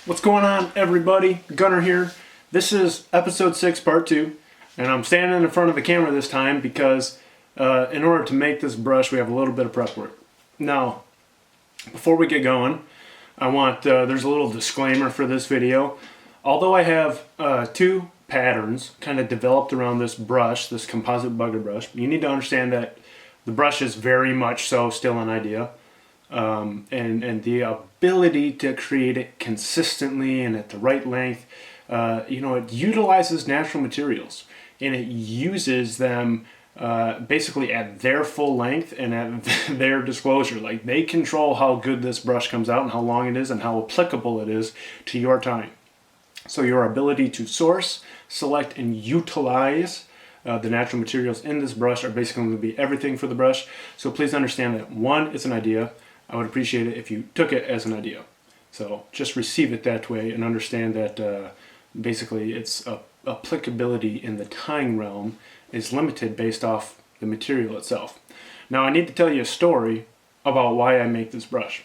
What's going on, everybody? Gunnar here. This is episode 6, part 2, and I'm standing in front of the camera this time because in order to make this brush, we have a little bit of prep work. Now, before we get going, I want, there's a little disclaimer for this video. Although I have two patterns kind of developed around this brush, this Composite Bugger Brush, you need to understand that the brush is very much so still an idea. And the ability to create it consistently and at the right length, it utilizes natural materials and it uses them basically at their full length and at their disclosure. Like, they control how good this brush comes out and how long it is and how applicable it is to your time. So your ability to source, select, and utilize the natural materials in this brush are basically going to be everything for the brush. So please understand that, one, it's an idea. I would appreciate it if you took it as an idea. So just receive it that way and understand that basically its applicability in the tying realm is limited based off the material itself. Now, I need to tell you a story about why I make this brush.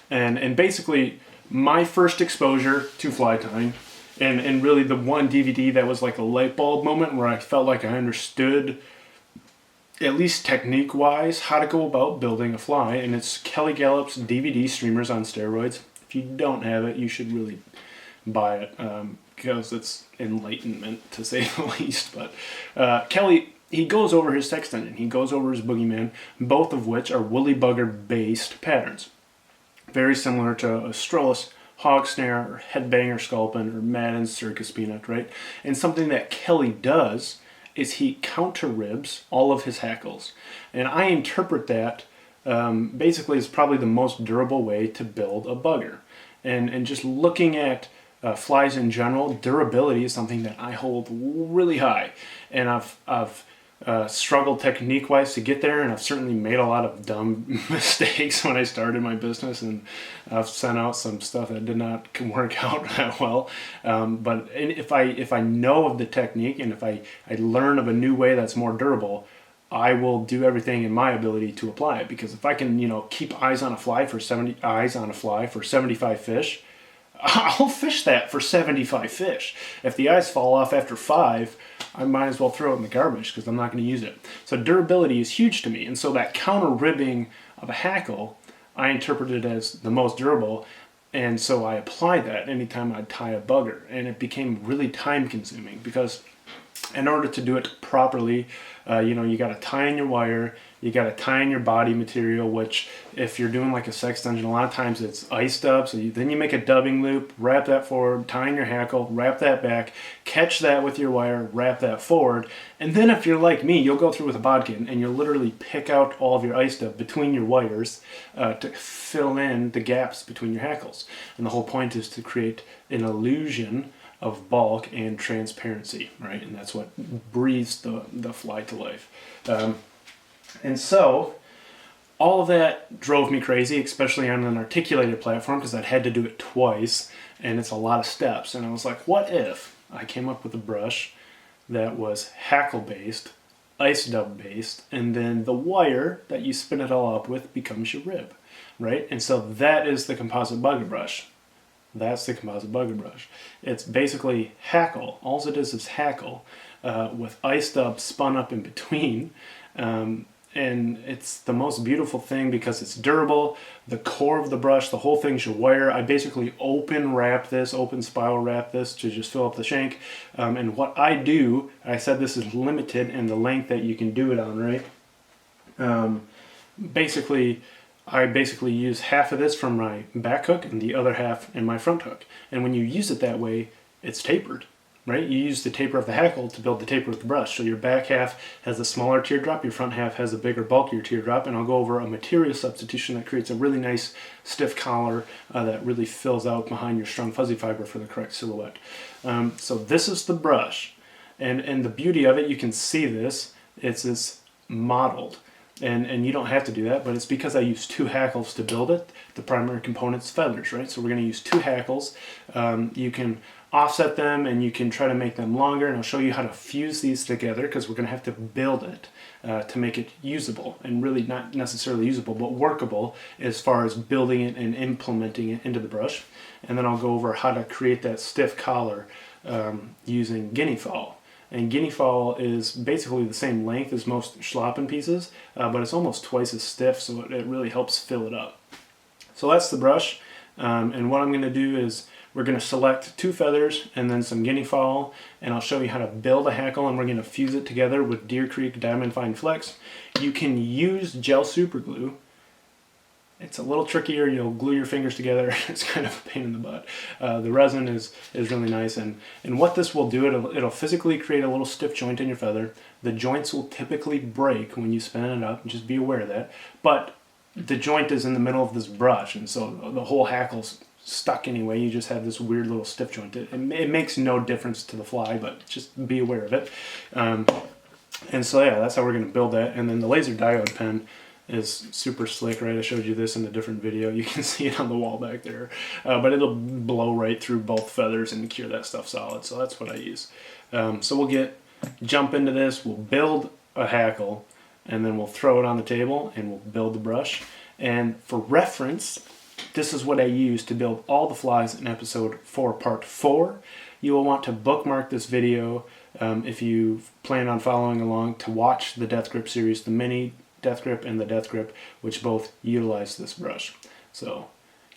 And basically my first exposure to fly tying, and really the one DVD that was like a light bulb moment where I felt like I understood, at least technique-wise, how to go about building a fly, and it's Kelly Gallup's DVD Streamers on Steroids. If you don't have it, you should really buy it, because it's enlightenment, to say the least. But Kelly, he goes over his text engine, he goes over his boogeyman, both of which are woolly bugger-based patterns. Very similar to a Strollis hog snare, or headbanger sculpin, or Madden's circus peanut, right? And something that Kelly does is he counter ribs all of his hackles. And I interpret that basically as probably the most durable way to build a bugger. And just looking at flies in general, durability is something that I hold really high. And I've struggled technique-wise to get there, and I've certainly made a lot of dumb mistakes when I started my business, and I've sent out some stuff that did not work out that well. But if I know of the technique, and if I learn of a new way that's more durable, I will do everything in my ability to apply it. Because if I can, keep eyes on a fly for 75 fish, I'll fish that for 75 fish. If the eyes fall off after 5, I might as well throw it in the garbage because I'm not going to use it. So durability is huge to me. And so that counter ribbing of a hackle, I interpret it as the most durable. And so I apply that anytime I tie a bugger. And it became really time consuming because in order to do it properly, you got to tie in your wire, you got to tie in your body material, which if you're doing like a sex dungeon, a lot of times it's iced up. So then you make a dubbing loop, wrap that forward, tie in your hackle, wrap that back, catch that with your wire, wrap that forward. And then if you're like me, you'll go through with a bodkin and you'll literally pick out all of your ice stuff between your wires to fill in the gaps between your hackles. And the whole point is to create an illusion of bulk and transparency, right? And that's what breathes the fly to life. And so all of that drove me crazy, especially on an articulated platform, because I had to do it twice, and it's a lot of steps. And I was like, what if I came up with a brush that was hackle based, ice dub based, and then the wire that you spin it all up with becomes your rib, right? And so that is the Composite Bugger Brush. That's the Composite Bugger Brush. It's basically hackle. All it is hackle with ice dub spun up in between. And it's the most beautiful thing because it's durable. The core of the brush, the whole thing's your wire. I basically open spiral wrap this to just fill up the shank. And what I do, I said this is limited in the length that you can do it on, right? I basically use half of this from my back hook and the other half in my front hook. And when you use it that way, it's tapered, right? You use the taper of the hackle to build the taper of the brush. So your back half has a smaller teardrop, your front half has a bigger, bulkier teardrop, and I'll go over a material substitution that creates a really nice stiff collar that really fills out behind your strung fuzzy fiber for the correct silhouette. So this is the brush. And the beauty of it, you can see this, it's modeled. And you don't have to do that, but it's because I use 2 hackles to build it. The primary component's feathers, right? So we're going to use 2 hackles. You can offset them and you can try to make them longer, and I'll show you how to fuse these together because we're going to have to build it. to make it usable, and really not necessarily usable, but workable as far as building it and implementing it into the brush. And then I'll go over how to create that stiff collar using Guinea fowl. And Guinea fowl is basically the same length as most Schlappen pieces, but it's almost twice as stiff, so it really helps fill it up. So that's the brush, and what I'm going to do is we're going to select 2 feathers and then some Guinea fowl, and I'll show you how to build a hackle, and we're going to fuse it together with Deer Creek Diamond Fine Flex. You can use gel super glue. It's a little trickier. You'll glue your fingers together. It's kind of a pain in the butt. The resin is really nice, and what this will do, it'll physically create a little stiff joint in your feather. The joints will typically break when you spin it up, just be aware of that. But the joint is in the middle of this brush, and so the whole hackle's stuck anyway. You just have this weird little stiff joint. It makes no difference to the fly, but just be aware of it. And so yeah, that's how we're going to build that. And then the laser diode pen is super slick, right? I showed you this in a different video. You can see it on the wall back there. But it'll blow right through both feathers and cure that stuff solid. So that's what I use. So we'll jump into this. We'll build a hackle, and then we'll throw it on the table and we'll build the brush. And for reference, this is what I use to build all the flies in episode 4, part 4. You will want to bookmark this video if you plan on following along to watch the Death Grip series, the mini Death Grip and the Death Grip, which both utilize this brush. So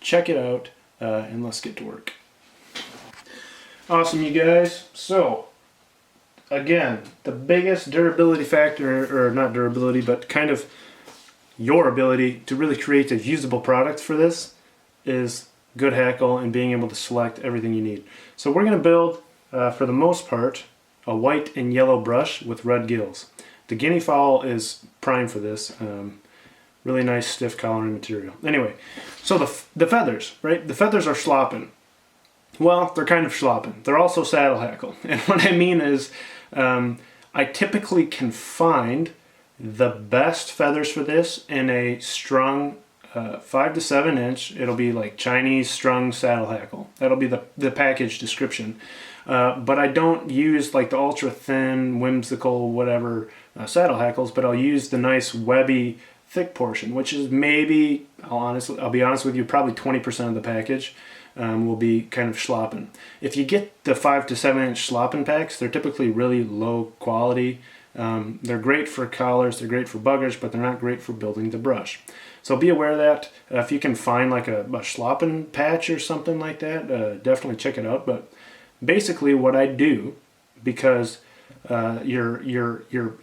check it out and let's get to work. Awesome, you guys. So again, the biggest durability factor, or not durability, but kind of your ability to really create a usable product for this is good hackle and being able to select everything you need. So we're going to build, for the most part, a white and yellow brush with red gills. The Guinea fowl is prime for this. Really nice stiff collaring material. Anyway, so the feathers, right? The feathers are Schlappen. Well, they're kind of Schlappen. They're also saddle hackle. And what I mean is, I typically can find the best feathers for this in a strung 5 to 7 inch. It'll be like Chinese strung saddle hackle. That'll be the package description. But I don't use like the ultra thin, whimsical, whatever saddle hackles, but I'll use the nice webby thick portion, which is maybe, I'll be honest with you, probably 20% of the package will be kind of Schlappen. If you get the 5 to 7 inch Schlappen packs, they're typically really low quality. They're great for collars, they're great for buggers, but they're not great for building the brush. So be aware of that. If you can find like a Schlappen patch or something like that, definitely check it out. But basically what I do, because your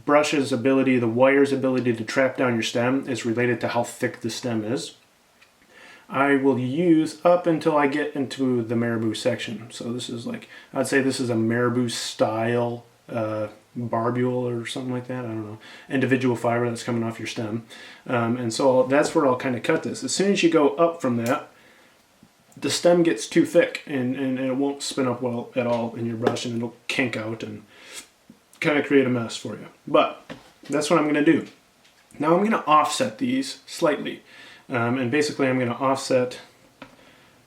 brush's ability, the wire's ability to trap down your stem is related to how thick the stem is, I will use up until I get into the marabou section. So this is like, I'd say this is a marabou style barbule or something like that. I don't know. Individual fiber that's coming off your stem. And so that's where I'll kind of cut this. As soon as you go up from that, the stem gets too thick and it won't spin up well at all in your brush, and it'll kink out and kind of create a mess for you. But that's what I'm going to do. Now I'm going to offset these slightly. And basically I'm going to offset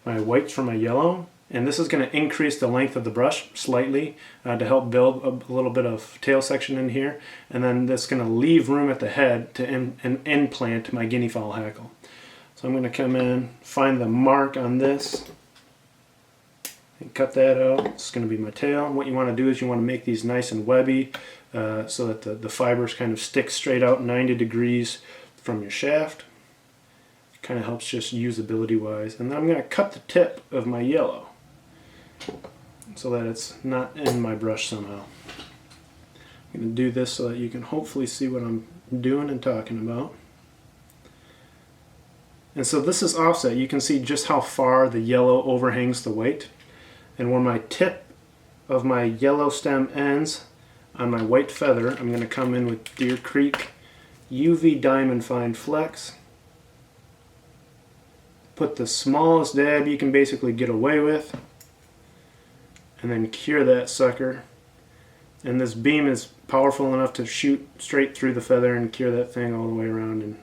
my white from my yellow, and this is going to increase the length of the brush slightly to help build a little bit of tail section in here, and then that's going to leave room at the head to implant my guinea fowl hackle. So I'm going to come in, find the mark on this, and cut that out. It's going to be my tail. And what you want to do is you want to make these nice and webby so that the fibers kind of stick straight out 90 degrees from your shaft. Kind of helps just usability wise. And then I'm going to cut the tip of my yellow so that it's not in my brush somehow. I'm going to do this so that you can hopefully see what I'm doing and talking about. And so this is offset. You can see just how far the yellow overhangs the white. And where my tip of my yellow stem ends on my white feather, I'm going to come in with Deer Creek UV Diamond Fine Flex. Put the smallest dab you can basically get away with, and then cure that sucker. And this beam is powerful enough to shoot straight through the feather and cure that thing all the way around, and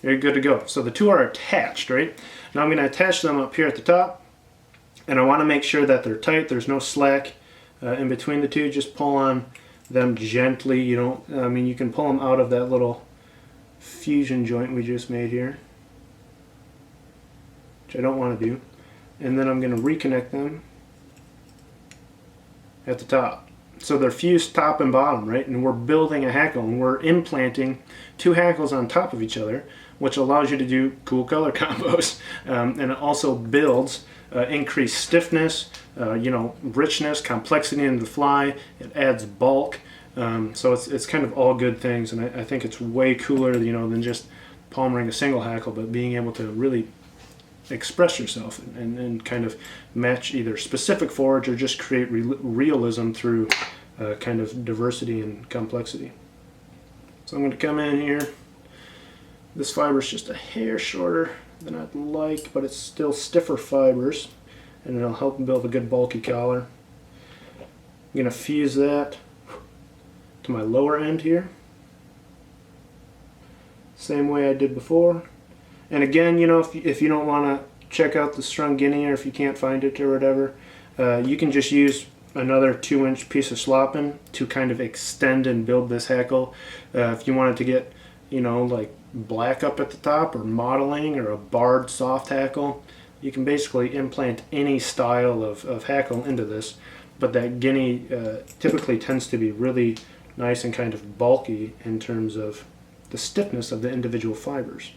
you're good to go. So the two are attached, right? Now I'm going to attach them up here at the top, and I want to make sure that they're tight. There's no slack in between the two. Just pull on them gently. You don't, I mean, you can pull them out of that little fusion joint we just made here, which I don't want to do. And then I'm going to reconnect them at the top. So they're fused top and bottom, right? And we're building a hackle, and we're implanting two hackles on top of each other, which allows you to do cool color combos. And it also builds increased stiffness, you know, richness, complexity into the fly. It adds bulk. So it's kind of all good things, and I think it's way cooler, you know, than just palmering a single hackle, but being able to really express yourself and kind of match either specific forage or just create realism through kind of diversity and complexity. So I'm going to come in here. This fiber is just a hair shorter than I'd like, but it's still stiffer fibers, and it'll help build a good bulky collar. I'm going to fuse that to my lower end here, same way I did before. And again, you know, if you don't want to check out the Strung Guinea, or if you can't find it or whatever, you can just use another 2-inch piece of Schlappen to kind of extend and build this hackle. If you wanted to get, you know, like black up at the top, or modeling, or a barred soft hackle, you can basically implant any style of hackle into this. But that Guinea typically tends to be really nice and kind of bulky in terms of the stiffness of the individual fibers.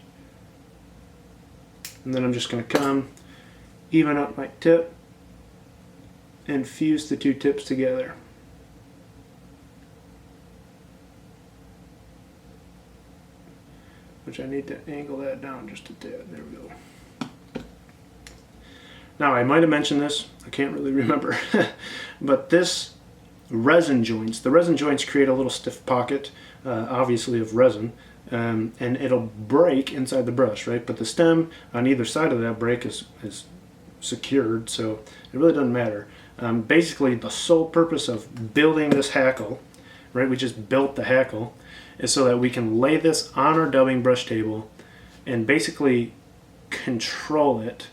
And then I'm just going to come, even up my tip, and fuse the two tips together. Which I need to angle that down just a tad. There we go. Now, I might have mentioned this, I can't really remember, but this resin joints, the resin joints create a little stiff pocket, obviously of resin, and it'll break inside the brush, right? But the stem on either side of that break is secured, so it really doesn't matter. Basically, the sole purpose of building this hackle, right, we just built the hackle, is so that we can lay this on our dubbing brush table and basically control it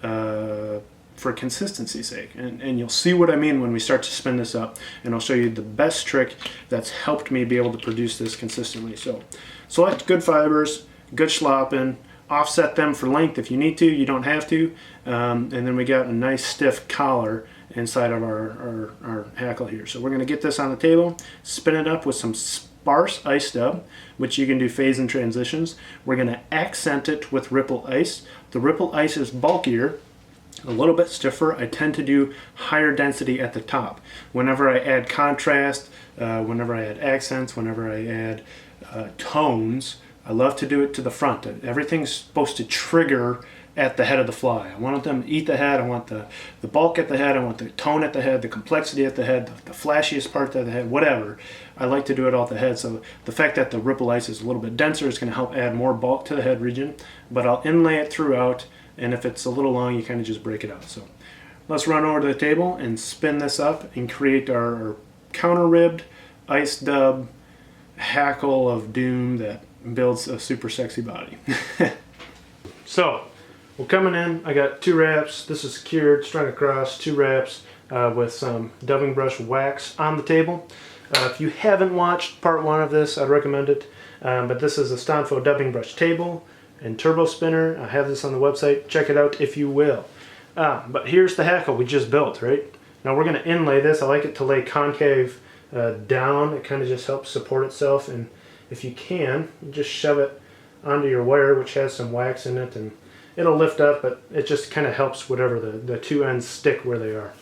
for consistency's sake. And you'll see what I mean when we start to spin this up, and I'll show you the best trick that's helped me be able to produce this consistently. So select good fibers, good Schlappen, offset them for length if you need to, you don't have to, and then we got a nice stiff collar inside of our hackle here. So we're going to get this on the table, spin it up with some sparse ice dub, which you can do phase and transitions. We're going to accent it with ripple ice. The ripple ice is bulkier, a little bit stiffer. I tend to do higher density at the top. Whenever I add contrast, whenever I add accents, whenever I add tones, I love to do it to the front. Everything's supposed to trigger at the head of the fly. I want them to eat the head, I want the bulk at the head, I want the tone at the head, the complexity at the head, the flashiest part at the head, whatever. I like to do it all at the head, so the fact that the ripple ice is a little bit denser is going to help add more bulk to the head region, but I'll inlay it throughout, and if it's a little long, you kind of just break it out. So let's run over to the table and spin this up and create our counter-ribbed ice dub hackle of doom that builds a super sexy body. So we're coming in. I got 2 wraps. This is secured, strung across, 2 wraps with some dubbing brush wax on the table. If you haven't watched part 1 of this, I'd recommend it. But this is a Stonfo dubbing brush table and turbo spinner. I have this on the website. Check it out if you will. But here's the hackle we just built, right? Now we're going to inlay this. I like it to lay concave down. It kind of just helps support itself, and if you can, you just shove it onto your wire, which has some wax in it, and it'll lift up, but it just kind of helps whatever the 2 ends stick where they are.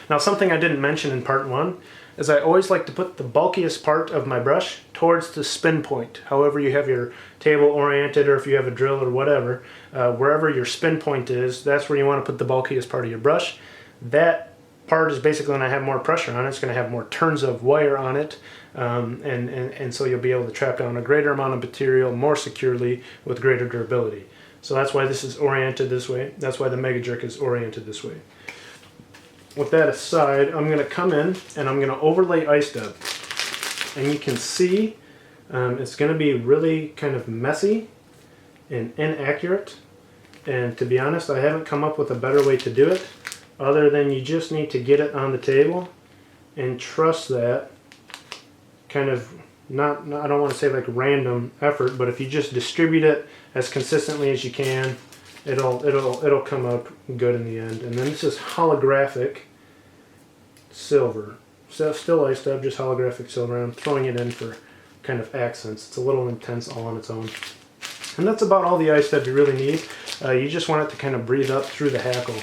Now, something I didn't mention in part 1 is I always like to put the bulkiest part of my brush towards the spin point. However you have your table oriented, or if you have a drill or whatever, wherever your spin point is, that's where you want to put the bulkiest part of your brush. That part is basically going to have more pressure on it. It's going to have more turns of wire on it, and so you'll be able to trap down a greater amount of material more securely with greater durability. So that's why this is oriented this way. That's why the Mega Jerk is oriented this way. With that aside, I'm going to come in and I'm going to overlay ice dub. And you can see it's going to be really kind of messy and inaccurate. And to be honest, I haven't come up with a better way to do it, other than you just need to get it on the table and trust that kind of not I don't want to say like random effort, but if you just distribute it as consistently as you can, it'll come out good in the end. And then this is holographic silver. So still ice dub, just holographic silver. I'm throwing it in for kind of accents. It's a little intense all on its own. And that's about all the ice dub you really need. You just want it to kind of breathe up through the hackle.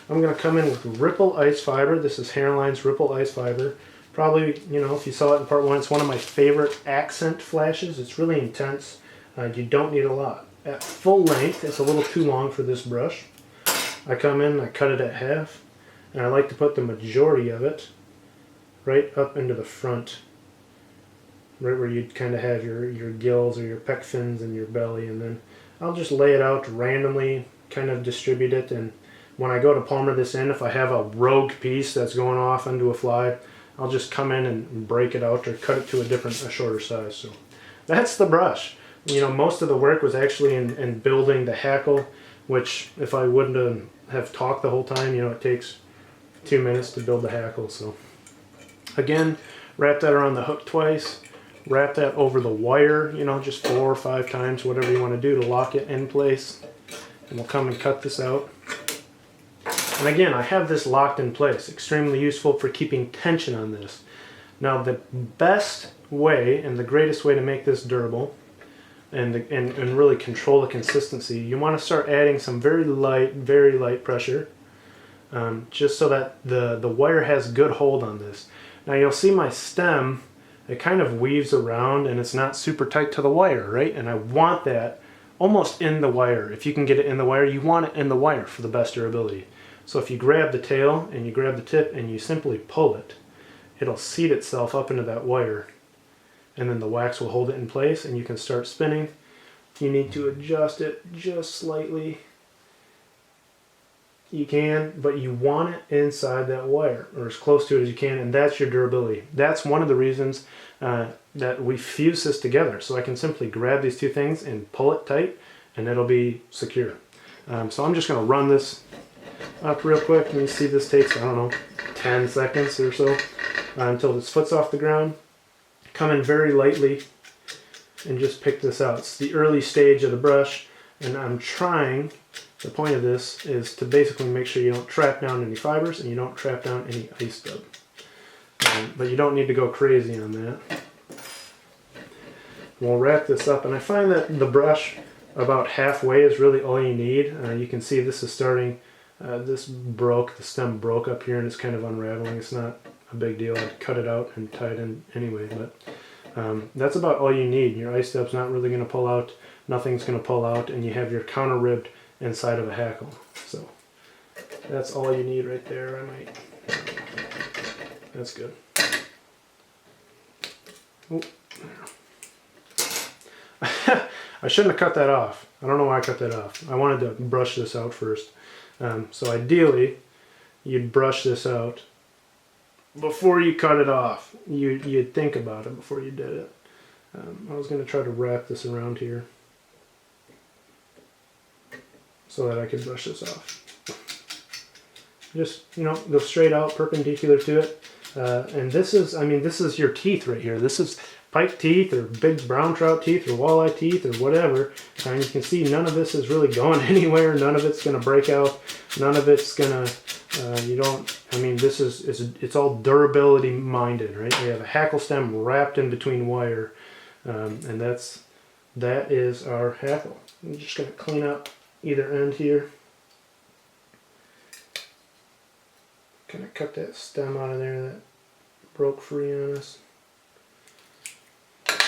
I'm going to come in with Ripple Ice Fiber. This is Hareline's Ripple Ice Fiber. Probably, you know, if you saw it in part 1, it's one of my favorite accent flashes. It's really intense. You don't need a lot. At full length, it's a little too long for this brush. I come in, I cut it at half, and I like to put the majority of it right up into the front, right where you'd kind of have your gills or your pec fins and your belly, and then I'll just lay it out randomly, kind of distribute it, and when I go to palmer this in, if I have a rogue piece that's going off into a fly, I'll just come in and break it out or cut it to a shorter size. So that's the brush. You know, most of the work was actually in building the hackle, which if I wouldn't have talked the whole time, you know, it takes 2 minutes to build the hackle. So again, wrap that around the hook twice, wrap that over the wire, you know, just 4 or 5 times, whatever you want to do to lock it in place. And we'll come and cut this out. And again, I have this locked in place, extremely useful for keeping tension on this. Now the best way and the greatest way to make this durable and really control the consistency, you want to start adding some very light pressure, just so that the wire has good hold on this. Now you'll see my stem, it kind of weaves around and it's not super tight to the wire, right? And I want that almost in the wire. If you can get it in the wire, you want it in the wire for the best durability. So if you grab the tail and you grab the tip and you simply pull it, it'll seat itself up into that wire, and then the wax will hold it in place and you can start spinning. You need to adjust it just slightly. You can, but you want it inside that wire or as close to it as you can, and that's your durability. That's one of the reasons that we fuse this together. So I can simply grab these two things and pull it tight and it'll be secure. So I'm just going to run this up real quick, and you see this takes, I don't know, 10 seconds or so until this foot's off the ground. Come in very lightly and just pick this out. It's the early stage of the brush, and I'm trying, the point of this is to basically make sure you don't trap down any fibers and you don't trap down any ice dub. But you don't need to go crazy on that. We'll wrap this up, and I find that the brush about halfway is really all you need. You can see this is starting. This broke, the stem broke up here and it's kind of unraveling. It's not a big deal. I'd cut it out and tie it in anyway, but that's about all you need. Your ice dub's not really going to pull out, nothing's going to pull out, and you have your counter ribbed inside of a hackle. So that's all you need right there. That's good. Oh. I shouldn't have cut that off. I don't know why I cut that off. I wanted to brush this out first. So ideally, you'd brush this out before you cut it off. You'd think about it before you did it. I was going to try to wrap this around here so that I could brush this off. Just, you know, go straight out, perpendicular to it. And this is, I mean, this is your teeth right here. This is pike teeth or big brown trout teeth or walleye teeth or whatever. And you can see none of this is really going anywhere. None of it's going to break out. None of it's going to, you don't, I mean, this is, it's all durability minded, right? We have a hackle stem wrapped in between wire. And that is our hackle. I'm just going to clean up either end here. Kind of cut that stem out of there that broke free on us.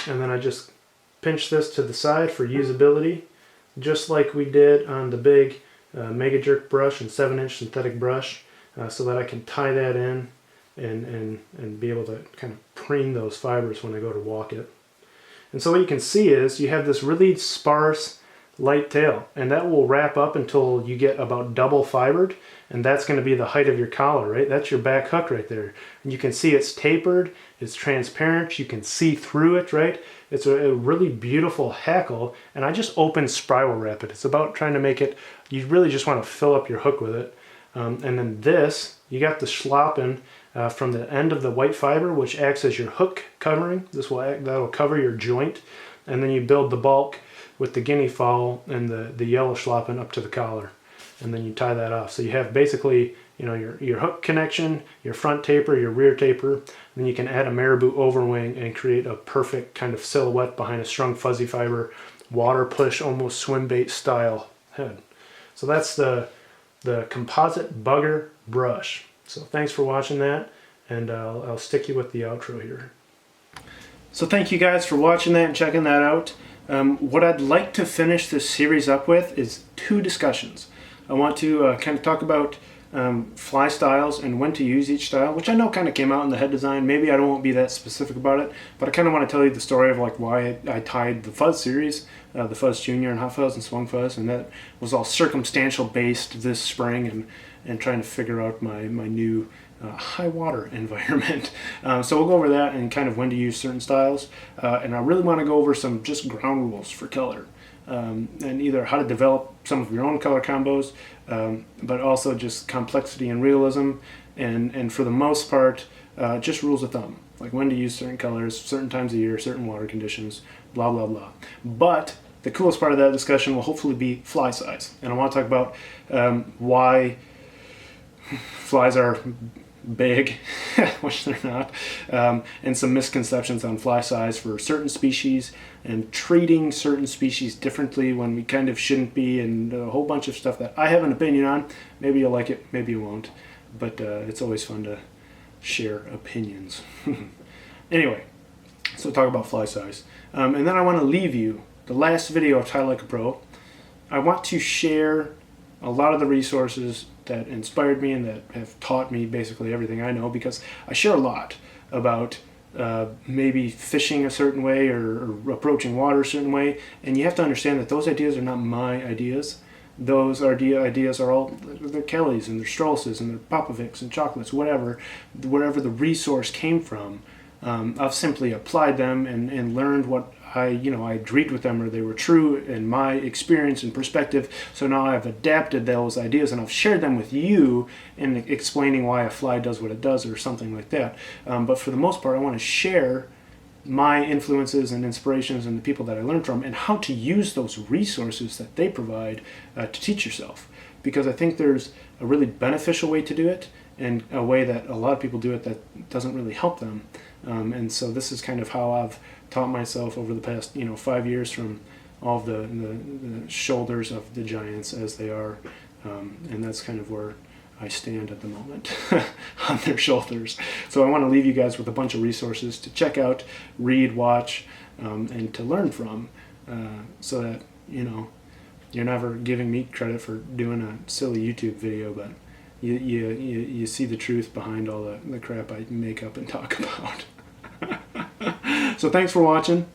And then I just pinch this to the side for usability, just like we did on the big Mega Jerk brush and 7-inch synthetic brush, so that I can tie that in and be able to kind of preen those fibers when I go to walk it. And so what you can see is you have this really sparse light tail, and that will wrap up until you get about double fibered, and that's going to be the height of your collar, right? That's your back hook right there. And you can see it's tapered, it's transparent, you can see through it, right? It's a really beautiful hackle, and I just open spiral wrap it. It's about trying to make it, you really just want to fill up your hook with it. And then this, you got the Schlappen from the end of the white fiber, which acts as your hook covering. That'll cover your joint, and then you build the bulk with the guinea fowl and the yellow Schlappen up to the collar, and then you tie that off. So you have basically, you know, your hook connection, your front taper, your rear taper, and then you can add a marabou overwing and create a perfect kind of silhouette behind a strung fuzzy fiber, water push, almost swim bait style head. So that's the Composite Bugger Brush. So thanks for watching that, and I'll stick you with the outro here. So thank you guys for watching that and checking that out. What I'd like to finish this series up with is 2 discussions. I want to kind of talk about fly styles and when to use each style, which I know kind of came out in the head design. Maybe I won't be that specific about it, but I kind of want to tell you the story of like why I tied the Fuzz series, the Fuzz Junior and Hot Fuzz and Swung Fuzz, and that was all circumstantial based this spring and trying to figure out my new high water environment. So we'll go over that and kind of when to use certain styles, and I really want to go over some just ground rules for color. And either how to develop some of your own color combos, but also just complexity and realism, and for the most part, just rules of thumb, like when to use certain colors, certain times of year, certain water conditions, blah, blah, blah. But the coolest part of that discussion will hopefully be fly size. And I want to talk about why flies are big, which they're not, and some misconceptions on fly size for certain species and treating certain species differently when we kind of shouldn't be, and a whole bunch of stuff that I have an opinion on. Maybe you'll like it, maybe you won't, but it's always fun to share opinions. Anyway, so talk about fly size. And then I want to leave you, the last video of Tie Like a Pro, I want to share a lot of the resources that inspired me and that have taught me basically everything I know, because I share a lot about maybe fishing a certain way or approaching water a certain way, and you have to understand that those ideas are not my ideas. Those ideas are all, they're Kelly's and they're Strauss's and they're Popovic's and Chocolate's, whatever, wherever the resource came from. I've simply applied them and learned what I agreed with them, or they were true in my experience and perspective. So now I've adapted those ideas and I've shared them with you in explaining why a fly does what it does or something like that. But for the most part, I want to share my influences and inspirations and the people that I learned from and how to use those resources that they provide to teach yourself. Because I think there's a really beneficial way to do it and a way that a lot of people do it that doesn't really help them. And so this is kind of how I've taught myself over the past 5 years, from all of the shoulders of the giants as they are, and that's kind of where I stand at the moment, on their shoulders. So I want to leave you guys with a bunch of resources to check out, read, watch, and to learn from, so that you're never giving me credit for doing a silly YouTube video, but you see the truth behind all the crap I make up and talk about. So thanks for watching.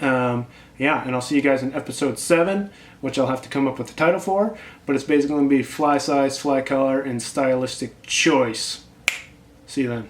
And I'll see you guys in episode 7, which I'll have to come up with a title for, but it's basically going to be fly size, fly color, and stylistic choice. See you then.